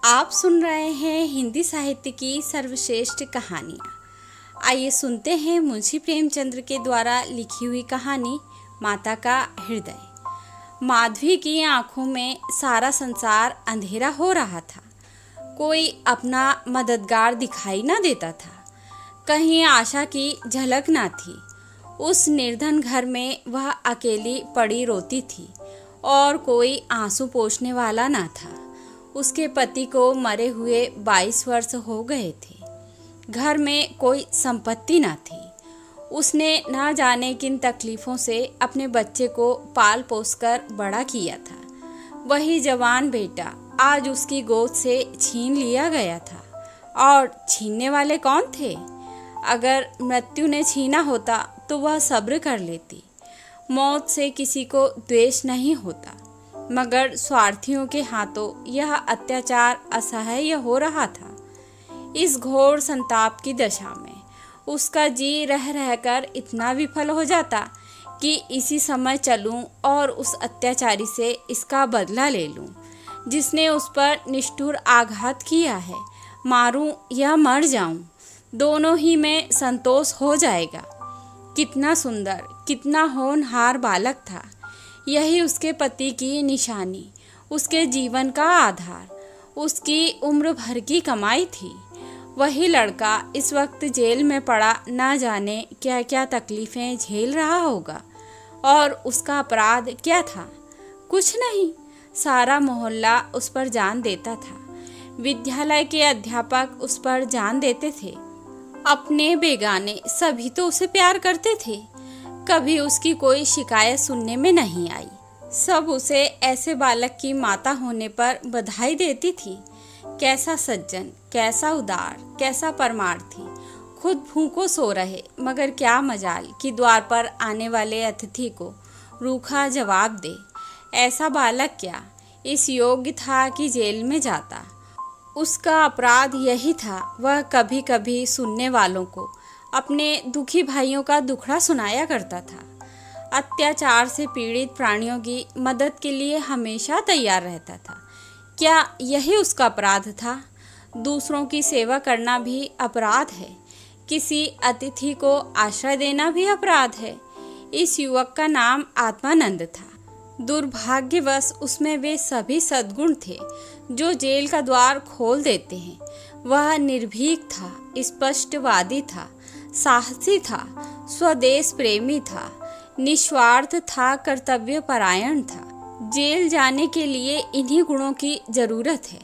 आप सुन रहे हैं हिंदी साहित्य की सर्वश्रेष्ठ कहानियाँ। आइए सुनते हैं मुंशी प्रेमचंद्र के द्वारा लिखी हुई कहानी माता का हृदय। माधवी की आंखों में सारा संसार अंधेरा हो रहा था। कोई अपना मददगार दिखाई ना देता था। कहीं आशा की झलक ना थी। उस निर्धन घर में वह अकेली पड़ी रोती थी और कोई आंसू पोंछने वाला ना था। उसके पति को मरे हुए 22 वर्ष हो गए थे। घर में कोई संपत्ति ना थी। उसने ना जाने किन तकलीफ़ों से अपने बच्चे को पाल पोस कर बड़ा किया था। वही जवान बेटा आज उसकी गोद से छीन लिया गया था। और छीनने वाले कौन थे? अगर मृत्यु ने छीना होता तो वह सब्र कर लेती। मौत से किसी को द्वेष नहीं होता, मगर स्वार्थियों के हाथों यह अत्याचार असह्य हो रहा था। इस घोर संताप की दशा में उसका जी रह रहकर इतना विफल हो जाता कि इसी समय चलूं और उस अत्याचारी से इसका बदला ले लूं, जिसने उस पर निष्ठुर आघात किया है। मारूं या मर जाऊं, दोनों ही में संतोष हो जाएगा। कितना सुंदर, कितना होनहार बालक था। यही उसके पति की निशानी, उसके जीवन का आधार, उसकी उम्र भर की कमाई थी। वही लड़का इस वक्त जेल में पड़ा ना जाने क्या क्या तकलीफ़ें झेल रहा होगा। और उसका अपराध क्या था? कुछ नहीं। सारा मोहल्ला उस पर जान देता था। विद्यालय के अध्यापक उस पर जान देते थे। अपने बेगाने सभी तो उसे प्यार करते थे। कभी उसकी कोई शिकायत सुनने में नहीं आई। सब उसे ऐसे बालक की माता होने पर बधाई देती थी। कैसा सज्जन, कैसा उदार, कैसा परमार्थी। खुद भूखों सो रहे, मगर क्या मजाल कि द्वार पर आने वाले अतिथि को रूखा जवाब दे। ऐसा बालक क्या इस योग्य था कि जेल में जाता? उसका अपराध यही था, वह कभी कभी सुनने वालों को अपने दुखी भाइयों का दुखड़ा सुनाया करता था। अत्याचार से पीड़ित प्राणियों की मदद के लिए हमेशा तैयार रहता था। क्या यही उसका अपराध था? दूसरों की सेवा करना भी अपराध है। किसी अतिथि को आश्रय देना भी अपराध है। इस युवक का नाम आत्मानंद था। दुर्भाग्यवश उसमें वे सभी सद्गुण थे जो जेल का द्वार खोल देते हैं। वह निर्भीक था, स्पष्टवादी था, साहसी था, स्वदेश प्रेमी था, निस्वार्थ था, कर्तव्य परायण था। जेल जाने के लिए इन्हीं गुणों की जरूरत है।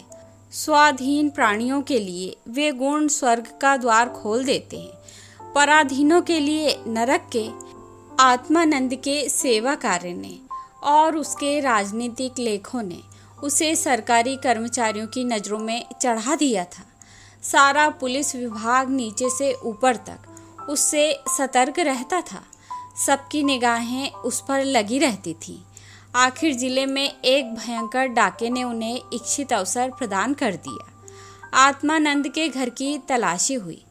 स्वाधीन प्राणियों के लिए वे गुण स्वर्ग का द्वार खोल देते हैं। पराधीनों के लिए नरक के। आत्मानंद के सेवा कार्य ने और उसके राजनीतिक लेखों ने उसे सरकारी कर्मचारियों की नज़रों में चढ़ा दिया था। सारा पुलिस विभाग नीचे से ऊपर तक उससे सतर्क रहता था। सबकी निगाहें उस पर लगी रहती थीं। आखिर जिले में एक भयंकर डाके ने उन्हें इच्छित अवसर प्रदान कर दिया। आत्मानंद के घर की तलाशी हुई।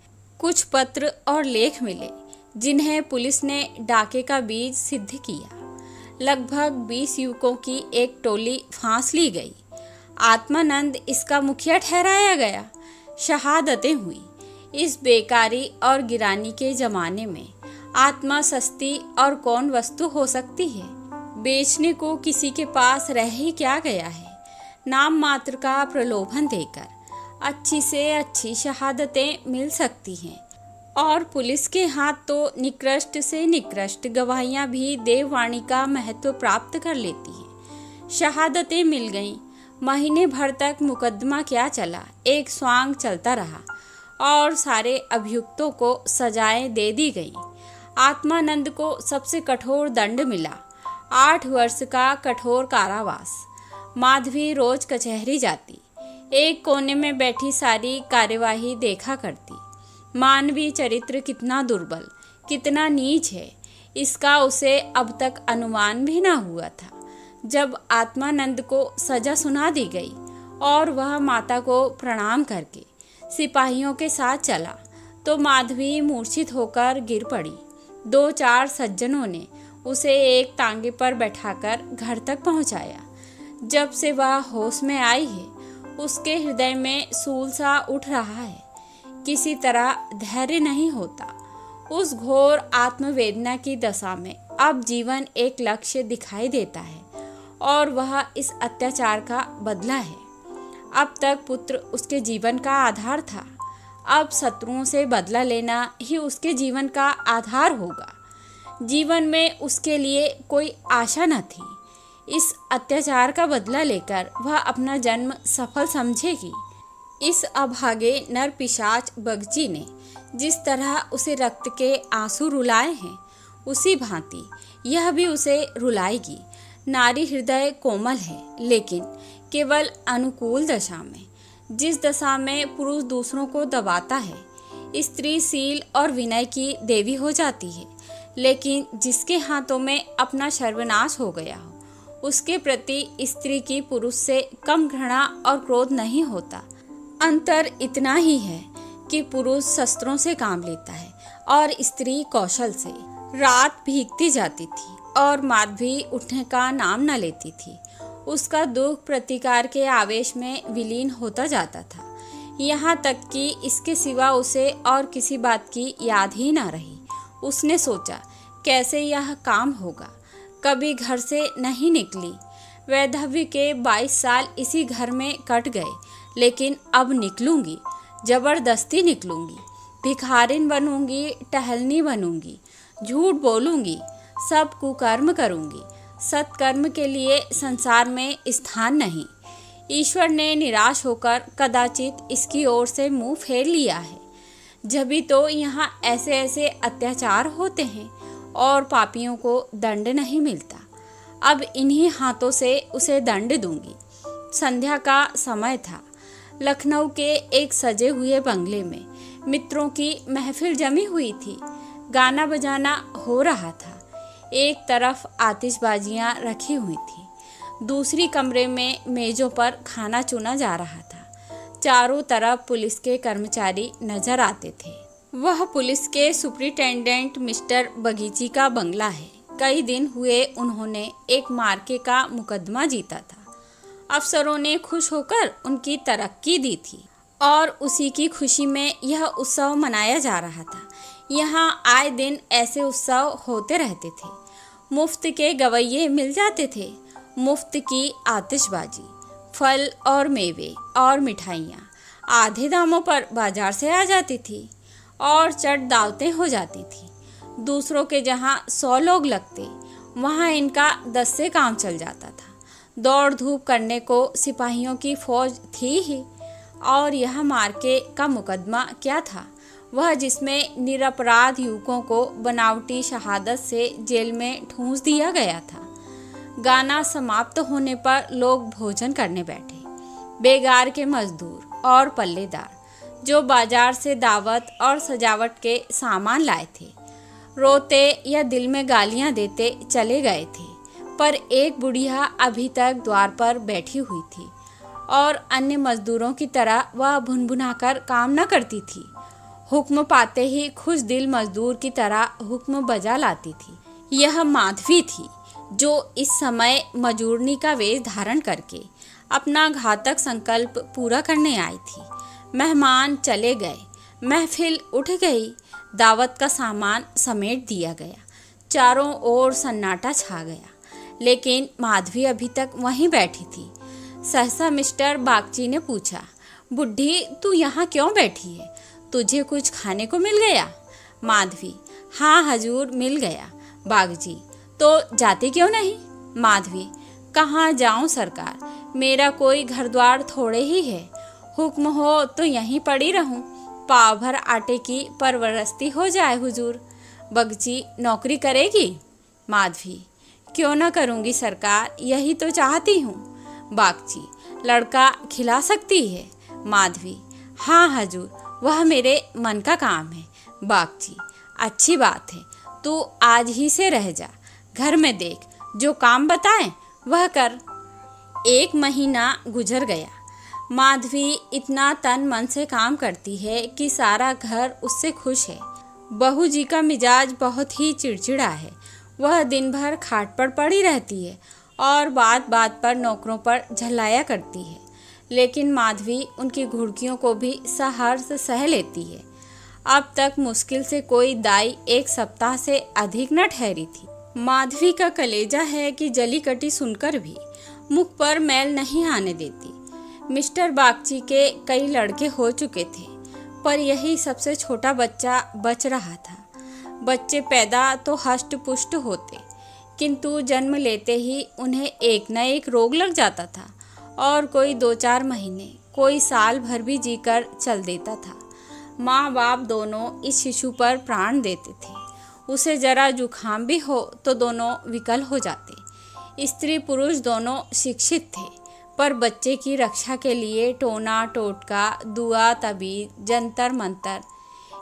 कुछ पत्र और लेख मिले जिन्हें पुलिस ने डाके का बीज सिद्ध किया। लगभग 20 युवकों की एक टोली फांस ली गई। आत्मानंद इसका मुखिया ठहराया गया। शहादतें हुई। इस बेकारी और गिरानी के जमाने में आत्मा सस्ती और कौन वस्तु हो सकती है? बेचने को किसी के पास रह ही क्या गया है? नाम मात्र का प्रलोभन देकर अच्छी से अच्छी शहादतें मिल सकती हैं। और पुलिस के हाथ तो निकृष्ट से निकृष्ट गवाहियां भी देववाणी का महत्व प्राप्त कर लेती हैं। शहादतें मिल गईं। महीने भर तक मुकदमा क्या चला, एक स्वांग चलता रहा और सारे अभियुक्तों को सजाएं दे दी गईं। आत्मानंद को सबसे कठोर दंड मिला, 8 वर्ष का कठोर कारावास। माधवी रोज कचहरी जाती, एक कोने में बैठी सारी कार्यवाही देखा करती। मानवीय चरित्र कितना दुर्बल, कितना नीच है, इसका उसे अब तक अनुमान भी ना हुआ था। जब आत्मानंद को सजा सुना दी गई और वह माता को प्रणाम करके सिपाहियों के साथ चला, तो माधवी मूर्छित होकर गिर पड़ी। 2-4 सज्जनों ने उसे एक तांगे पर बैठाकर घर तक पहुंचाया। जब से वह होश में आई है, उसके हृदय में सूल सा उठ रहा है। किसी तरह धैर्य नहीं होता। उस घोर आत्मवेदना की दशा में अब जीवन एक लक्ष्य दिखाई देता है और वह इस अत्याचार का बदला है। अब तक पुत्र उसके जीवन का आधार था, अब शत्रुओं से बदला लेना ही उसके जीवन का आधार होगा। जीवन में उसके लिए कोई आशा न थी। इस अत्याचार का बदला लेकर वह अपना जन्म सफल समझेगी। इस अभागे नर पिशाच बगची ने जिस तरह उसे रक्त के आंसू रुलाए हैं, उसी भांति यह भी उसे रुलाएगी। नारी हृदय कोमल है, लेकिन केवल अनुकूल दशा में। जिस दशा में पुरुष दूसरों को दबाता है, स्त्री शील और विनय की देवी हो जाती है। लेकिन जिसके हाथों में अपना सर्वनाश हो गया हो, उसके प्रति स्त्री की पुरुष से कम घृणा और क्रोध नहीं होता। अंतर इतना ही है कि पुरुष शस्त्रों से काम लेता है और स्त्री कौशल से। रात भीगती जाती थी और माधवी उठने का नाम न लेती थी। उसका दुख प्रतिकार के आवेश में विलीन होता जाता था, यहाँ तक कि इसके सिवा उसे और किसी बात की याद ही न रही। उसने सोचा, कैसे यह काम होगा। कभी घर से नहीं निकली। वैधव्य के 22 साल इसी घर में कट गए, लेकिन अब निकलूंगी, जबरदस्ती निकलूंगी। भिखारिन बनूंगी, टहलनी बनूंगी, झूठ बोलूंगी, सब कुकर्म करूंगी। सत्कर्म के लिए संसार में स्थान नहीं। ईश्वर ने निराश होकर कदाचित इसकी ओर से मुंह फेर लिया है। जभी तो यहाँ ऐसे ऐसे अत्याचार होते हैं और पापियों को दंड नहीं मिलता। अब इन्हीं हाथों से उसे दंड दूंगी। संध्या का समय था। लखनऊ के एक सजे हुए बंगले में मित्रों की महफिल जमी हुई थी। गाना बजाना हो रहा था। एक तरफ आतिशबाजियां रखी हुई थी, दूसरी कमरे में मेजों पर खाना चुना जा रहा था। चारों तरफ पुलिस के कर्मचारी नजर आते थे। वह पुलिस के सुपरिटेंडेंट मिस्टर बगीची का बंगला है। कई दिन हुए उन्होंने एक मार्के का मुकदमा जीता था। अफसरों ने खुश होकर उनकी तरक्की दी थी और उसी की खुशी में यह उत्सव मनाया जा रहा था। यहाँ आए दिन ऐसे उत्सव होते रहते थे। मुफ्त के गवैये मिल जाते थे, मुफ्त की आतिशबाजी, फल और मेवे और मिठाइयाँ आधे दामों पर बाजार से आ जाती थी और चट दावतें हो जाती थी। दूसरों के जहाँ 100 लोग लगते, वहाँ इनका 10 से काम चल जाता था। दौड़ धूप करने को सिपाहियों की फौज थी ही। और यह मार्के का मुकदमा क्या था, वह जिसमें निरपराध युवकों को बनावटी शहादत से जेल में ठूंस दिया गया था। गाना समाप्त होने पर लोग भोजन करने बैठे। बेगार के मजदूर और पल्लेदार जो बाजार से दावत और सजावट के सामान लाए थे, रोते या दिल में गालियां देते चले गए थे। पर एक बुढ़िया अभी तक द्वार पर बैठी हुई थी और अन्य मजदूरों की तरह वह भुनभुनाकर काम न करती थी। हुक्म पाते ही खुश दिल मजदूर की तरह हुक्म बजा लाती थी। यह माधवी थी जो इस समय मजूरनी का वेश धारण करके अपना घातक संकल्प पूरा करने आई थी। मेहमान चले गए, महफिल उठ गई, दावत का सामान समेट दिया गया, चारों ओर सन्नाटा छा गया। लेकिन माधवी अभी तक वहीं बैठी थी। सहसा मिस्टर बागची ने पूछा, बुढ़ी तू यहाँ क्यों बैठी है? तुझे कुछ खाने को मिल गया? माधवी, हाँ हजूर मिल गया। बागजी, तो जाती क्यों नहीं? माधवी, कहाँ जाऊँ सरकार, मेरा कोई घर द्वार थोड़े ही है। हुक्म हो तो यहीं पड़ी रहूं, पाव भर आटे की परवरस्ती हो जाए हुजूर। बगची, नौकरी करेगी? माधवी, क्यों न करूँगी सरकार, यही तो चाहती हूँ। बागची, लड़का खिला सकती है? माधवी, हाँ हजूर, वह मेरे मन का काम है। बागची, अच्छी बात है, तू आज ही से रह जा, घर में देख, जो काम बताएं वह कर। 1 महीना गुजर गया। माधवी इतना तन मन से काम करती है कि सारा घर उससे खुश है। बहू जी का मिजाज बहुत ही चिड़चिड़ा है। वह दिन भर खाट पर पड़ी रहती है और बात बात पर नौकरों पर झल्लाया करती है। लेकिन माधवी उनकी घुड़कियों को भी सहर्ष सह लेती है। अब तक मुश्किल से कोई दाई 1 सप्ताह से अधिक न ठहरी थी। माधवी का कलेजा है कि जली कटी सुनकर भी मुख पर मैल नहीं आने देती। मिस्टर बागची के कई लड़के हो चुके थे, पर यही सबसे छोटा बच्चा बच रहा था। बच्चे पैदा तो हष्ट पुष्ट होते, किंतु जन्म लेते ही उन्हें एक न एक रोग लग जाता था और कोई 2-4 महीने, कोई साल भर भी जीकर चल देता था। माँ बाप दोनों इस शिशु पर प्राण देते थे। उसे जरा जुखाम भी हो तो दोनों विकल हो जाते। स्त्री पुरुष दोनों शिक्षित थे, पर बच्चे की रक्षा के लिए टोना टोटका, दुआ तबीर, जंतर मंतर,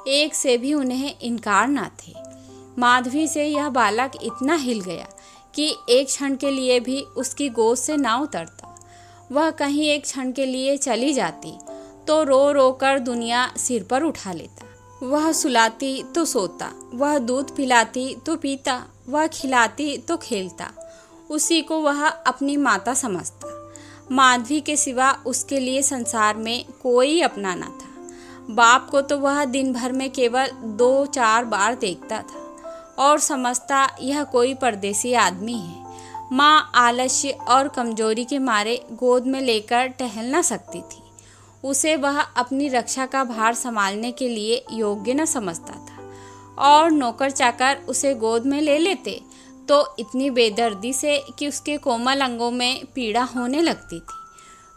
एक से भी उन्हें इनकार न थे। माधवी से यह बालक इतना हिल गया कि एक क्षण के लिए भी उसकी गोद से ना उतरता। वह कहीं एक क्षण के लिए चली जाती तो रो रो कर दुनिया सिर पर उठा लेता। वह सुलाती तो सोता, वह दूध पिलाती तो पीता, वह खिलाती तो खेलता। उसी को वह अपनी माता समझता। माधवी के सिवा उसके लिए संसार में कोई अपना न था। बाप को तो वह दिन भर में केवल 2-4 बार देखता था और समझता यह कोई परदेसी आदमी है। माँ आलस्य और कमजोरी के मारे गोद में लेकर टहल न सकती थी। उसे वह अपनी रक्षा का भार संभालने के लिए योग्य न समझता था और नौकर चाकर उसे गोद में ले लेते तो इतनी बेदर्दी से कि उसके कोमल अंगों में पीड़ा होने लगती थी।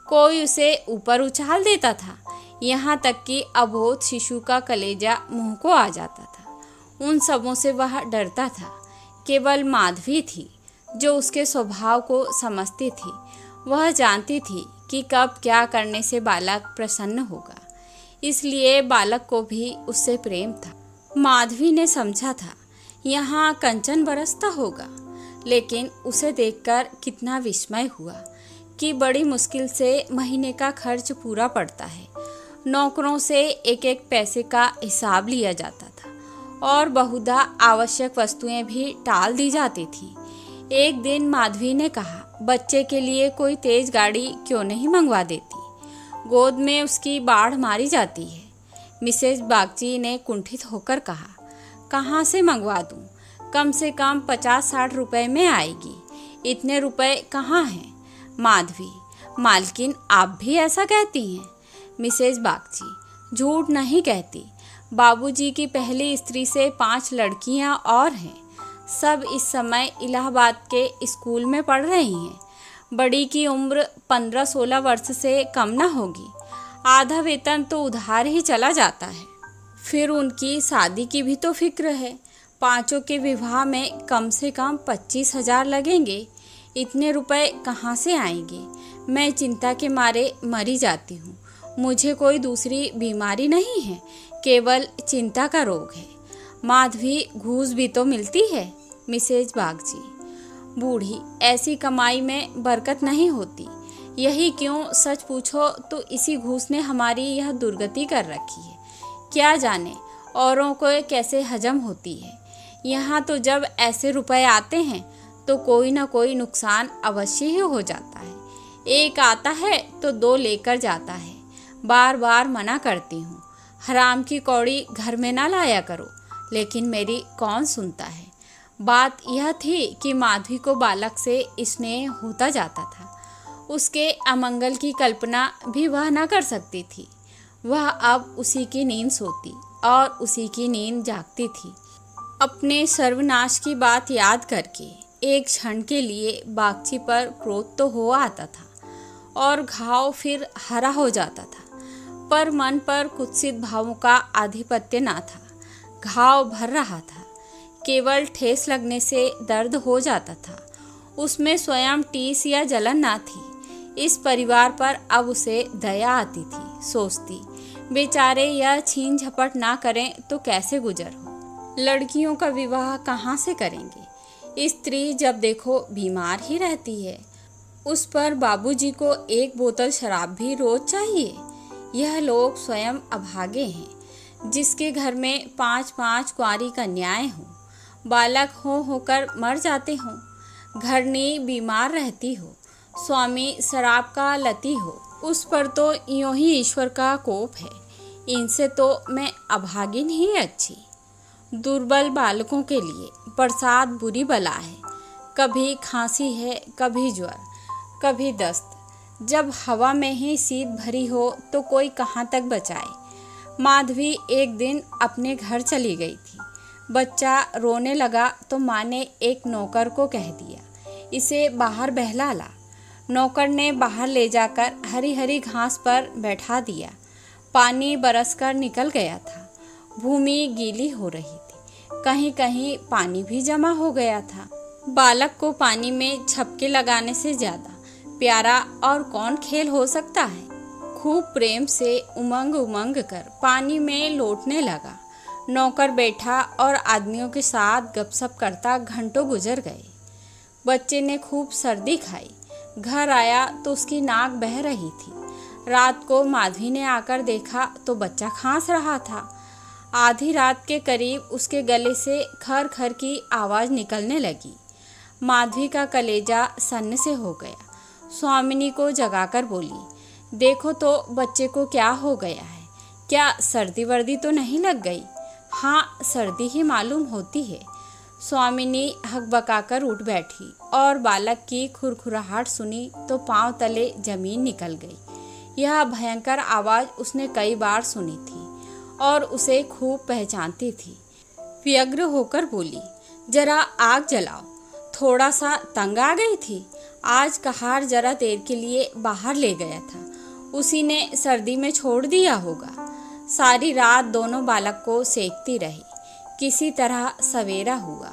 कोई उसे ऊपर उछाल देता था, यहाँ तक कि अबोध शिशु का कलेजा मुंह को आ जाता था। उन सबों से वह डरता था। केवल माधवी थी जो उसके स्वभाव को समझती थी। वह जानती थी कि कब क्या करने से बालक प्रसन्न होगा, इसलिए बालक को भी उससे प्रेम था। माधवी ने समझा था यहाँ कंचन बरसता होगा, लेकिन उसे देखकर कितना विस्मय हुआ कि बड़ी मुश्किल से महीने का खर्च पूरा पड़ता है। नौकरों से एक एक पैसे का हिसाब लिया जाता था और बहुधा आवश्यक वस्तुएं भी टाल दी जाती थी। एक दिन माधवी ने कहा, बच्चे के लिए कोई तेज गाड़ी क्यों नहीं मंगवा देती, गोद में उसकी बाढ़ मारी जाती है। मिसेज बागची ने कुंठित होकर कहा, कहाँ से मंगवा दूँ, कम से कम 50-60 रुपए में आएगी, इतने रुपए कहाँ हैं। माधवी, मालकिन आप भी ऐसा कहती हैं। मिसेज बागची, झूठ नहीं कहती। बाबूजी की पहली स्त्री से 5 लड़कियां और हैं। सब इस समय इलाहाबाद के स्कूल में पढ़ रही हैं। बड़ी की उम्र 15-16 वर्ष से कम न होगी। आधा वेतन तो उधार ही चला जाता है। फिर उनकी शादी की भी तो फिक्र है। 5 के विवाह में कम से कम 25,000 लगेंगे। इतने रुपए कहाँ से आएंगे। मैं चिंता के मारे मरी जाती हूँ। मुझे कोई दूसरी बीमारी नहीं है, केवल चिंता का रोग है। माधवी, घूस भी तो मिलती है। मिसेज बागची, बूढ़ी, ऐसी कमाई में बरकत नहीं होती। यही क्यों, सच पूछो तो इसी घूस ने हमारी यह दुर्गति कर रखी है। क्या जाने औरों को कैसे हजम होती है। यहाँ तो जब ऐसे रुपए आते हैं तो कोई ना कोई नुकसान अवश्य ही हो जाता है। एक आता है तो 2 लेकर जाता है। बार बार मना करती हूँ, हराम की कौड़ी घर में ना लाया करो, लेकिन मेरी कौन सुनता है। बात यह थी कि माधवी को बालक से स्नेह होता जाता था। उसके अमंगल की कल्पना भी वह न कर सकती थी। वह अब उसी की नींद सोती और उसी की नींद जागती थी। अपने सर्वनाश की बात याद करके एक क्षण के लिए बागची पर क्रोध तो हो आता था और घाव फिर हरा हो जाता था, पर मन पर कुत्सित भावों का आधिपत्य ना था। घाव भर रहा था, केवल ठेस लगने से दर्द हो जाता था। उसमें स्वयं टीस या जलन ना थी। इस परिवार पर अब उसे दया आती थी। सोचती, बेचारे यह छीन झपट ना करें तो कैसे गुजर हो। लड़कियों का विवाह कहाँ से करेंगे। स्त्री जब देखो बीमार ही रहती है। उस पर बाबूजी को 1 बोतल शराब भी रोज चाहिए। यह लोग स्वयं अभागे हैं, जिसके घर में 5-5 कुंवारी कन्याएं हों, बालक होकर मर जाते हों, घरनी बीमार रहती हो, स्वामी शराब का लती हो, उस पर तो यूं ही ईश्वर का कोप है। इनसे तो मैं अभागिन ही अच्छी। दुर्बल बालकों के लिए बरसात बुरी बला है। कभी खांसी है, कभी ज्वर, कभी दस्त। जब हवा में ही शीत भरी हो तो कोई कहाँ तक बचाए। माधवी एक दिन अपने घर चली गई थी। बच्चा रोने लगा तो माँ ने एक नौकर को कह दिया, इसे बाहर बहला ला। नौकर ने बाहर ले जाकर हरी हरी घास पर बैठा दिया। पानी बरसकर निकल गया था। भूमि गीली हो रही थी, कहीं कहीं पानी भी जमा हो गया था। बालक को पानी में छपके लगाने से ज़्यादा प्यारा और कौन खेल हो सकता है। खूब प्रेम से उमंग उमंग कर पानी में लौटने लगा। नौकर बैठा और आदमियों के साथ गपशप करता घंटों गुजर गए। बच्चे ने खूब सर्दी खाई। घर आया तो उसकी नाक बह रही थी। रात को माधवी ने आकर देखा तो बच्चा खांस रहा था। आधी रात के करीब उसके गले से खर खर की आवाज़ निकलने लगी। माधवी का कलेजा सन्न से हो गया। स्वामिनी को जगाकर बोली, देखो तो बच्चे को क्या हो गया है। क्या सर्दी वर्दी तो नहीं लग गई? हाँ, सर्दी ही मालूम होती है। स्वामिनी हकबकाकर उठ बैठी और बालक की खुरखुराहट सुनी तो पांव तले जमीन निकल गई। यह भयंकर आवाज़ उसने कई बार सुनी थी और उसे खूब पहचानती थी। व्यग्र होकर बोली, जरा आग जलाओ। थोड़ा सा तंग आ गई थी। आज कहार जरा देर के लिए बाहर ले गया था, उसी ने सर्दी में छोड़ दिया होगा। सारी रात दोनों बालक को सेकती रही। किसी तरह सवेरा हुआ।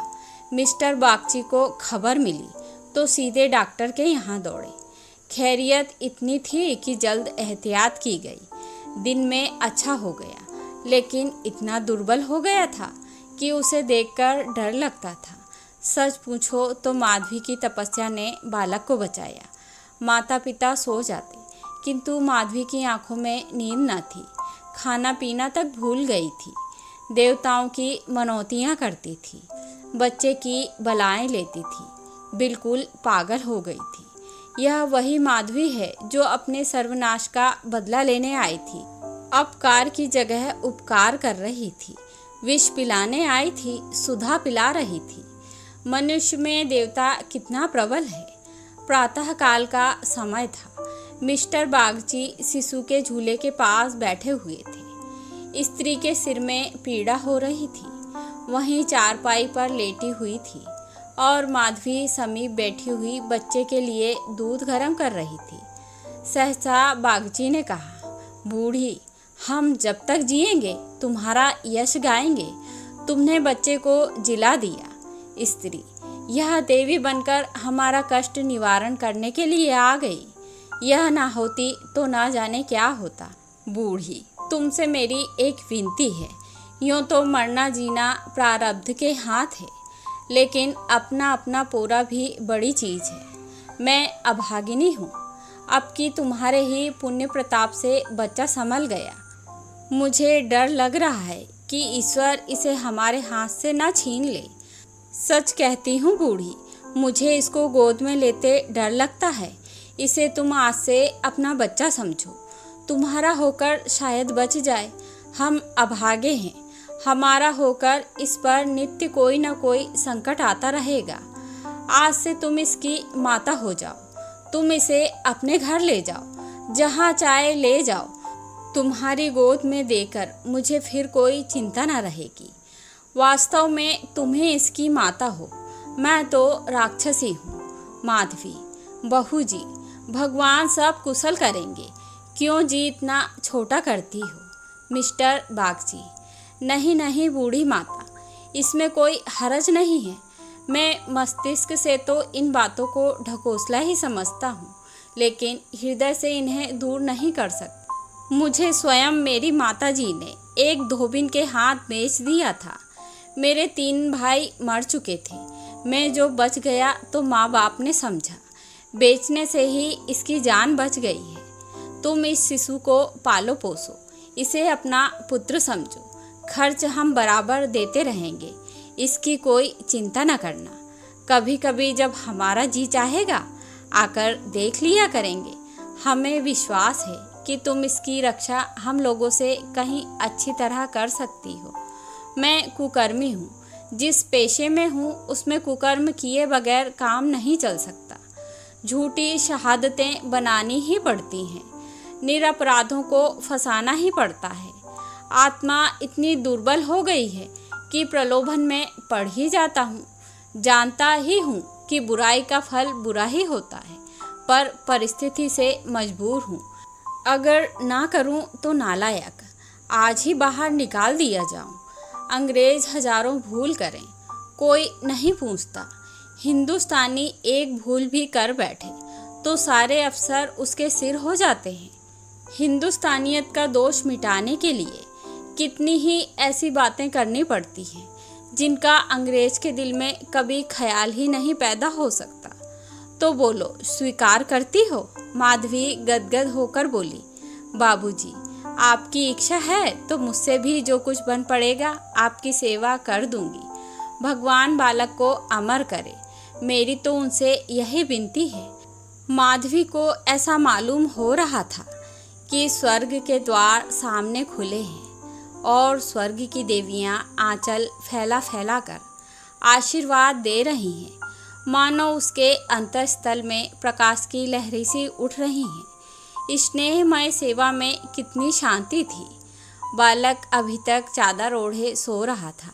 मिस्टर बागची को खबर मिली तो सीधे डॉक्टर के यहाँ दौड़े। खैरियत इतनी थी कि जल्द एहतियात की गई। दिन में अच्छा हो गया, लेकिन इतना दुर्बल हो गया था कि उसे देखकर डर लगता था। सच पूछो तो माधवी की तपस्या ने बालक को बचाया। माता पिता सो जाते, किंतु माधवी की आंखों में नींद न थी। खाना पीना तक भूल गई थी। देवताओं की मनौतियाँ करती थी। बच्चे की बलाएं लेती थी। बिल्कुल पागल हो गई थी। यह वही माधवी है जो अपने सर्वनाश का बदला लेने आई थी। अपकार की जगह उपकार कर रही थी। विष पिलाने आई थी, सुधा पिला रही थी। मनुष्य में देवता कितना प्रबल है। प्रातः काल का समय था। मिस्टर बागची शिशु के झूले के पास बैठे हुए थे। स्त्री के सिर में पीड़ा हो रही थी। वहीं चारपाई पर लेटी हुई थी और माधवी समीप बैठी हुई बच्चे के लिए दूध गर्म कर रही थी। सहसा बागची ने कहा, बूढ़ी, हम जब तक जिएंगे तुम्हारा यश गाएंगे। तुमने बच्चे को जिला दिया। स्त्री, यह देवी बनकर हमारा कष्ट निवारण करने के लिए आ गई। यह ना होती तो ना जाने क्या होता। बूढ़ी, तुमसे मेरी एक विनती है। यूँ तो मरना जीना प्रारब्ध के हाथ है, लेकिन अपना अपना पूरा भी बड़ी चीज़ है। मैं अभागिनी हूँ। अब कि तुम्हारे ही पुण्य प्रताप से बच्चा संभल गया। मुझे डर लग रहा है कि ईश्वर इसे हमारे हाथ से ना छीन ले। सच कहती हूँ बूढ़ी, मुझे इसको गोद में लेते डर लगता है। इसे तुम आज से अपना बच्चा समझो। तुम्हारा होकर शायद बच जाए। हम अभागे हैं। हमारा होकर इस पर नित्य कोई न कोई संकट आता रहेगा। आज से तुम इसकी माता हो जाओ। तुम इसे अपने घर ले जाओ, जहाँ चाहे ले जाओ। तुम्हारी गोद में देकर मुझे फिर कोई चिंता न रहेगी। वास्तव में तुम्हें इसकी माता हो, मैं तो राक्षसी हूँ। माधवी, बहू जी, भगवान सब कुशल करेंगे। क्यों जी इतना छोटा करती हो? मिस्टर बागची, नहीं नहीं बूढ़ी माता, इसमें कोई हरज नहीं है। मैं मस्तिष्क से तो इन बातों को ढकोसला ही समझता हूँ, लेकिन हृदय से इन्हें दूर नहीं कर सकता। मुझे स्वयं मेरी माताजी ने एक धोबिन के हाथ बेच दिया था। मेरे 3 भाई मर चुके थे। मैं जो बच गया तो माँ बाप ने समझा। बेचने से ही इसकी जान बच गई है। तुम इस शिशु को पालो पोसो, इसे अपना पुत्र समझो। खर्च हम बराबर देते रहेंगे, इसकी कोई चिंता न करना। कभी कभी जब हमारा जी चाहेगा आकर देख लिया करेंगे। हमें विश्वास है कि तुम इसकी रक्षा हम लोगों से कहीं अच्छी तरह कर सकती हो। मैं कुकर्मी हूँ, जिस पेशे में हूँ उसमें कुकर्म किए बगैर काम नहीं चल सकता। झूठी शहादतें बनानी ही पड़ती हैं, निरपराधों को फंसाना ही पड़ता है। आत्मा इतनी दुर्बल हो गई है कि प्रलोभन में पड़ ही जाता हूँ। जानता ही हूँ कि बुराई का फल बुरा ही होता है, पर परिस्थिति से मजबूर हूँ। अगर ना करूँ तो नालायक, आज ही बाहर निकाल दिया जाऊँ। अंग्रेज हजारों भूल करें, कोई नहीं पूछता। हिंदुस्तानी एक भूल भी कर बैठे तो सारे अफसर उसके सिर हो जाते हैं। हिंदुस्तानियत का दोष मिटाने के लिए कितनी ही ऐसी बातें करनी पड़ती हैं जिनका अंग्रेज के दिल में कभी ख्याल ही नहीं पैदा हो सकता। तो बोलो, स्वीकार करती हो? माधवी गदगद होकर बोली, बाबूजी, आपकी इच्छा है तो मुझसे भी जो कुछ बन पड़ेगा आपकी सेवा कर दूंगी। भगवान बालक को अमर करे, मेरी तो उनसे यही विनती है। माधवी को ऐसा मालूम हो रहा था कि स्वर्ग के द्वार सामने खुले हैं और स्वर्ग की देवियां आंचल फैला फैला कर आशीर्वाद दे रही हैं, मानो उसके अंतःस्थल में प्रकाश की लहरें सी उठ रही हैं। स्नेहमय सेवा में कितनी शांति थी। बालक अभी तक चादर ओढ़े सो रहा था।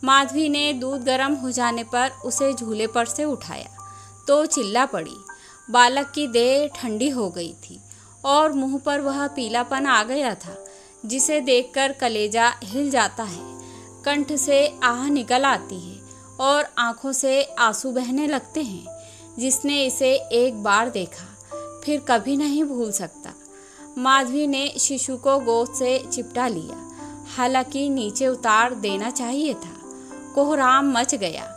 माधवी ने दूध गर्म हो जाने पर उसे झूले पर से उठाया तो चिल्ला पड़ी। बालक की देह ठंडी हो गई थी और मुंह पर वह पीलापन आ गया था जिसे देखकर कलेजा हिल जाता है। कंठ से आह निकल आती है और आंखों से आंसू बहने लगते हैं। जिसने इसे एक बार देखा फिर कभी नहीं भूल सकता। माधवी ने शिशु को गोद से चिपटा लिया, हालांकि नीचे उतार देना चाहिए था। कोहराम मच गया।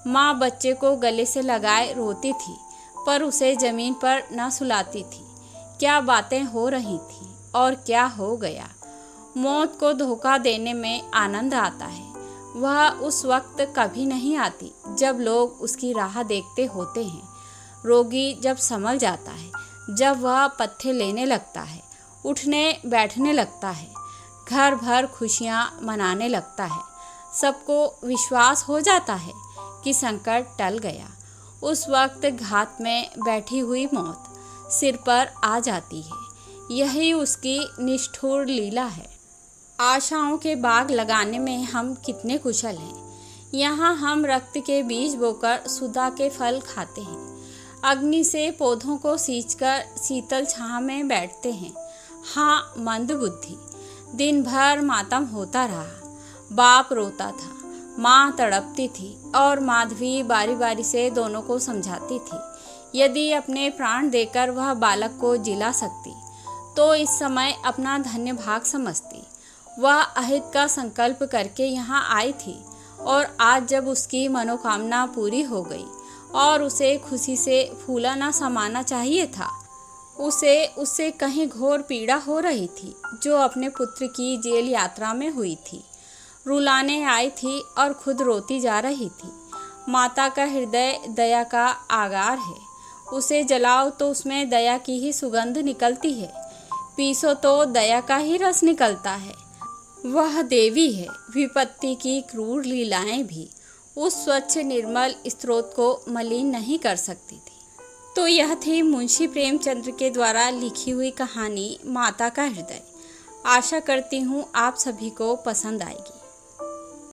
माँ बच्चे को गले से लगाए रोती थी, पर उसे जमीन पर न सुलाती थी। क्या बातें हो रही थी और क्या हो गया। मौत को धोखा देने में आनंद आता है। वह उस वक्त कभी नहीं आती जब लोग उसकी राह देखते होते हैं। रोगी जब संभल जाता है, जब वह पत्ते लेने लगता है, उठने बैठने लगता है, घर भर खुशियाँ मनाने लगता है, सबको विश्वास हो जाता है कि संकट टल गया। उस वक्त घात में बैठी हुई मौत सिर पर आ जाती है। यही उसकी निष्ठुर लीला है। आशाओं के बाग लगाने में हम कितने कुशल हैं। यहाँ हम रक्त के बीज बोकर सुधा के फल खाते हैं। अग्नि से पौधों को सींचकर शीतल छाह में बैठते हैं। हाँ, मंद बुद्धि। दिन भर मातम होता रहा। बाप रोता था, माँ तड़पती थी और माधवी बारी बारी से दोनों को समझाती थी। यदि अपने प्राण देकर वह बालक को जिला सकती तो इस समय अपना धन्य भाग समझती। वह अहित का संकल्प करके यहाँ आई थी और आज जब उसकी मनोकामना पूरी हो गई और उसे खुशी से फूला ना समाना चाहिए था, उसे उससे कहीं घोर पीड़ा हो रही थी जो अपने पुत्र की जेल यात्रा में हुई थी। रुलाने आई थी और खुद रोती जा रही थी। माता का हृदय दया का आगार है। उसे जलाओ तो उसमें दया की ही सुगंध निकलती है, पीसो तो दया का ही रस निकलता है। वह देवी है। विपत्ति की क्रूर लीलाएं भी उस स्वच्छ निर्मल स्रोत को मलिन नहीं कर सकती थी। तो यह थी मुंशी प्रेमचंद्र के द्वारा लिखी हुई कहानी माता का हृदय। आशा करती हूँ आप सभी को पसंद आएगी।